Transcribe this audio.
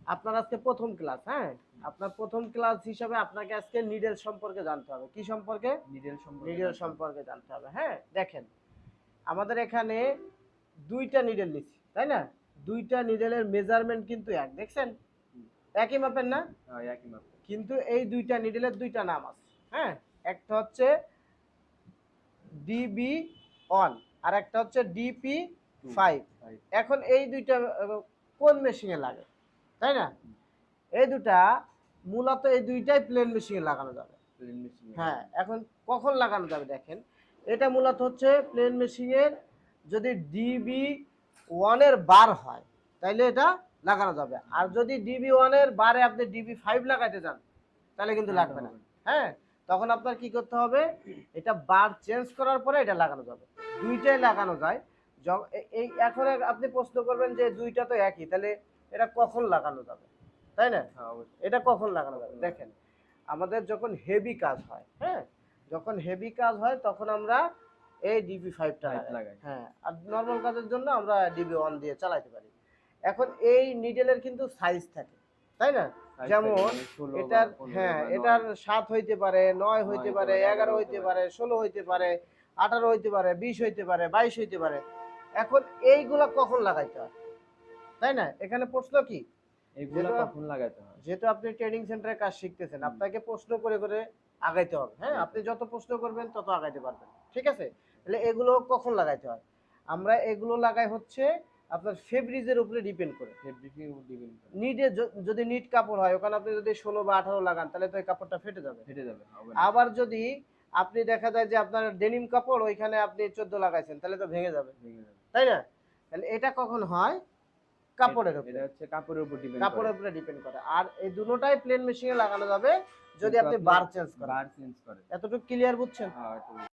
আপনার আজকে প্রথম ক্লাস, হ্যাঁ? আপনার প্রথম ক্লাস হিসাবে আপনাকে আজকে নিডেল সম্পর্কে জানতে হবে। কি সম্পর্কে? নিডেল সম্পর্কে জানতে হবে। হ্যাঁ, দেখেন আমাদের এখানে দুইটা নিডেল নিচ্ছি, তাই না? দুইটা নিডেলের মেজারমেন্ট কিন্তু এক, দেখছেন? একই মাপের না? হ্যাঁ, একই মাপ। কিন্তু এই দুইটা নিডেলের দুইটা নাম আছে। হ্যাঁ, একটা হচ্ছে DB1 আর একটা হচ্ছে DP5। এখন এই দুইটা কোন মেশিনে লাগে, তাই না? এই দুটা মূলত এই দুইটাই প্লেন মেশিনে লাগানো যাবে। হ্যাঁ, এখন কখন লাগানো যাবে দেখেন, এটা মূলত হচ্ছে প্লেন মেশিনের যদি DB1 এর বার হয় তাইলে এটা লাগানো যাবে। আর যদি DB1 এর বারে আপনি DB5 লাগাইতে যান তাহলে কিন্তু লাগবে না। হ্যাঁ, তখন আপনার কি করতে হবে, এটা বার চেঞ্জ করার পরে এটা লাগানো যাবে। দুইটাই লাগানো যায়। এই এখন আপনি প্রশ্ন করবেন যে দুইটা তো একই, তাহলে এটা কখন লাগানো যাবে, তাই না? এটা কখন লাগানো যাবে দেখেন, আমাদের যখন হেভি কাজ হয়, হ্যাঁ, যখন হেভি কাজ হয় তখন আমরা এই DB5টা লাগাই। হ্যাঁ, আর নর্মাল কাজের জন্য আমরা DB1 দিয়ে চালাতে পারি। এখন এই নিডেলের কিন্তু সাইজ থাকে, তাই না? যেমন এটার, হ্যাঁ, এটার 7 হইতে পারে, 9 হইতে পারে, 11 হইতে পারে, 16 হইতে পারে, 18 হইতে পারে, 20 হইতে পারে, 22 হইতে পারে। এখন এইগুলা কখন লাগাইতে হয়, তাই না? এখানে প্রশ্ন কি, এগুলা কখন লাগাইতে হয়? যেহেতু আপনি ট্রেনিং সেন্টারে কাজ শিখতেছেন, আপনাকে প্রশ্ন করে করে আগাইতে হবে। হ্যাঁ, আপনি যত প্রশ্ন করবেন তত আগাইতে পারবেন, ঠিক আছে? তাহলে এগুলো কখন লাগাইতে হয়, আমরা এগুলো লাগাই হচ্ছে আপনার ফেব্রিজের উপরে ডিপেন্ড করে। নিডে যদি নিট কাপড় হয়, ওখানে আপনি যদি 16 বা 18 লাগান তাহলে তো এই কাপড়টা ফেটে যাবে। আবার যদি আপনি দেখা যায় যে আপনার ডেনিম কাপড়, ওইখানে আপনি 14 লাগাইছেন তাহলে তো ভেঙে যাবে, তাই না? তাহলে এটা কখন হয়, কাপড়ের উপরে। এটা হচ্ছে কাপড়ের উপর ডিপেন্ড করে। কাপড়ের উপরে ডিপেন্ড করে। আর এই দুটোটাই প্লেন মেশিনে লাগানো যাবে যদি আপনি বার চেঞ্জ করেন। বার চেঞ্জ করেন। এতটুকু ক্লিয়ার বুঝছেন? হ্যাঁ।